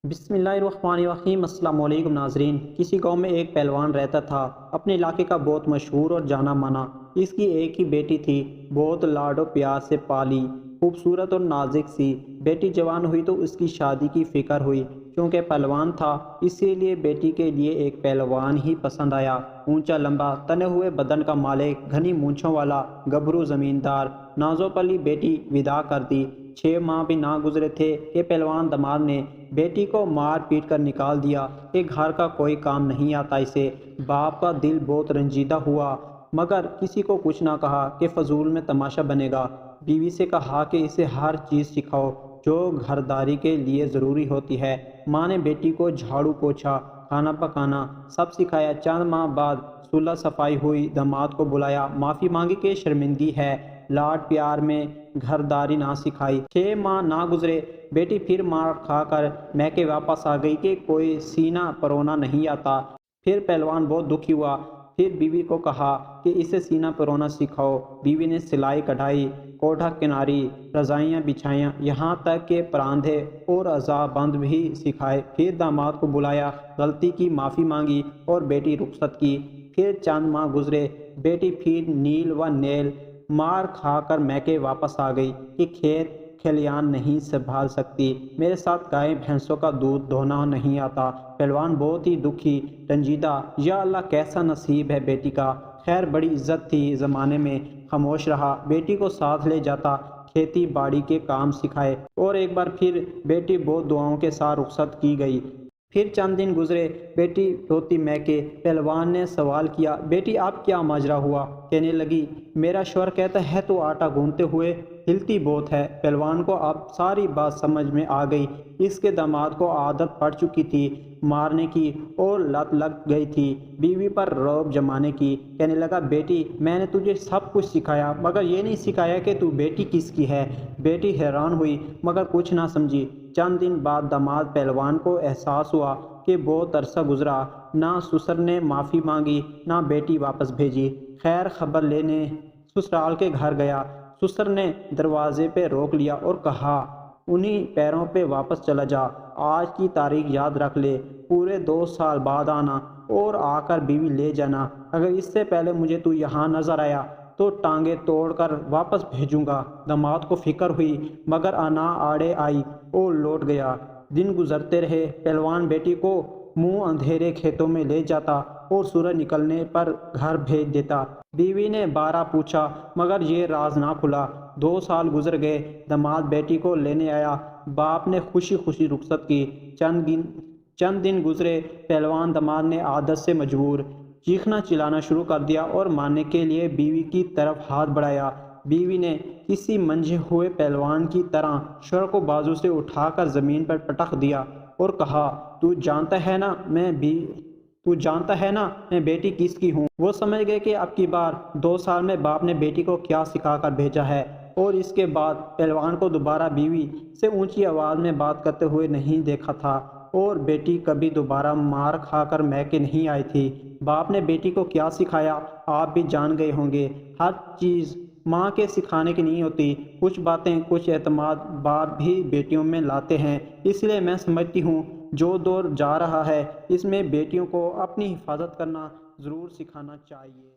بسم اللہ الرحمن الرحیم۔ السلام علیکم ناظرین۔ کسی گاؤں میں ایک پہلوان رہتا تھا، اپنے علاقے کا بہت مشہور اور جانا مانا۔ اس کی ایک ہی بیٹی تھی، بہت لاڈ و پیار سے پالی، خوبصورت اور نازک سی۔ بیٹی جوان ہوئی تو اس کی شادی کی فکر ہوئی۔ چونکہ پہلوان تھا اسی لیے بیٹی کے لیے ایک پہلوان ہی پسند آیا۔ اونچا لمبا تنے ہوئے بدن کا مالک، گھنی مونچھوں والا گھبرو زمیندار۔ نازو پلی بیٹی ودا کر دی۔ 6 ماہ بھی نہ گزرے تھے کہ پہلوان داماد نے بیٹی کو مار پیٹ کر نکال دیا کہ گھر کا کوئی کام نہیں آتا اسے۔ باپ کا دل بہت رنجیدہ ہوا، مگر کسی کو کچھ نہ کہا کہ فضول میں تماشا بنے گا۔ بیوی سے کہا کہ اسے ہر چیز سکھاؤ جو گھرداری کے لیے ضروری ہوتی ہے۔ ماں نے بیٹی کو جھاڑو پوچھا، کھانا پکانا سب سکھایا۔ چند ماہ بعد صلح صفائی ہوئی، داماد کو بلایا، معافی مانگی کہ شرمندگی ہے، لاڈ پیار میں گھرداری نہ سکھائی۔ 6 ماہ نہ گزرے، بیٹی پھر مار کھا کر میکے واپس آ گئی کہ کوئی سینہ پرونا نہیں آتا۔ پھر پہلوان بہت دکھی ہوا، پھر بیوی کو کہا کہ اسے سینہ پرونا سکھاؤ۔ بیوی نے سلائی کڑھائی، کوڑھا کناری، رضائیاں بچھائیں، یہاں تک کہ پراندھے اور اعضاء بند بھی سکھائے۔ پھر داماد کو بلایا، غلطی کی معافی مانگی اور بیٹی رخصت کی۔ پھر چند ماہ گزرے، بیٹی پھر نیل و نیل مار کھا کر میکے واپس آ گئی کہ کھیت کھلیان نہیں سنبھال سکتی، میرے ساتھ گائے بھینسوں کا دودھ دھونا نہیں آتا۔ پہلوان بہت ہی دکھی، رنجیدہ، یا اللہ کیسا نصیب ہے بیٹی کا۔ خیر بڑی عزت تھی زمانے میں، خاموش رہا، بیٹی کو ساتھ لے جاتا، کھیتی باڑی کے کام سکھائے۔ اور ایک بار پھر بیٹی بہت دعاؤں کے ساتھ رخصت کی گئی۔ پھر چند دن گزرے، بیٹی روتی میکے۔ پہلوان نے سوال کیا، بیٹی اب کیا ماجرا ہوا؟ کہنے لگی، میرا شوہر کہتا ہے تو آٹا گوندتے ہوئے ہلتی بہت ہے۔ پہلوان کو اب ساری بات سمجھ میں آ گئی۔ اس کے داماد کو عادت پڑ چکی تھی مارنے کی اور لت لگ گئی تھی بیوی پر رعب جمانے کی۔ کہنے لگا، بیٹی میں نے تجھے سب کچھ سکھایا مگر یہ نہیں سکھایا کہ تو بیٹی کس کی ہے۔ بیٹی حیران ہوئی مگر کچھ نہ سمجھی۔ چند دن بعد داماد پہلوان کو احساس ہوا کہ بہت عرصہ گزرا، نہ سسر نے معافی مانگی نہ بیٹی واپس بھیجی۔ خیر خبر لینے سسرال کے گھر گیا۔ سسر نے دروازے پہ روک لیا اور کہا، انہی پیروں پہ واپس چلا جا، آج کی تاریخ یاد رکھ لے، پورے 2 سال بعد آنا اور آ کر بیوی لے جانا۔ اگر اس سے پہلے مجھے تو یہاں نظر آیا تو ٹانگیں توڑ کر واپس بھیجوں گا۔ داماد کو فکر ہوئی مگر نہ آڑے آئی اور لوٹ گیا۔ دن گزرتے رہے، پہلوان بیٹی کو منہ اندھیرے کھیتوں میں لے جاتا اور سورج نکلنے پر گھر بھیج دیتا۔ بیوی نے بارہ پوچھا مگر یہ راز نہ کھلا۔ 2 سال گزر گئے، داماد بیٹی کو لینے آیا، باپ نے خوشی خوشی رخصت کی۔ چند دن گزرے، پہلوان داماد نے عادت سے مجبور چیخنا چلانا شروع کر دیا اور مارنے کے لیے بیوی کی طرف ہاتھ بڑھایا۔ بیوی نے کسی منجھے ہوئے پہلوان کی طرح شوہر کو بازو سے اٹھا کر زمین پر پٹخ دیا اور کہا، تو جانتا ہے نا میں بیٹی کس کی ہوں؟ وہ سمجھ گئے کہ اب کی بار 2 سال میں باپ نے بیٹی کو کیا سکھا کر بھیجا ہے۔ اور اس کے بعد پہلوان کو دوبارہ بیوی سے اونچی آواز میں بات کرتے ہوئے نہیں دیکھا تھا اور بیٹی کبھی دوبارہ مار کھا کر میکے نہیں آئی تھی۔ باپ نے بیٹی کو کیا سکھایا آپ بھی جان گئے ہوں گے۔ ہر چیز ماں کے سکھانے کی نہیں ہوتی، کچھ باتیں، کچھ اعتماد باپ بھی بیٹیوں میں لاتے ہیں۔ اس لیے میں سمجھتی ہوں جو دور جا رہا ہے اس میں بیٹیوں کو اپنی حفاظت کرنا ضرور سکھانا چاہیے۔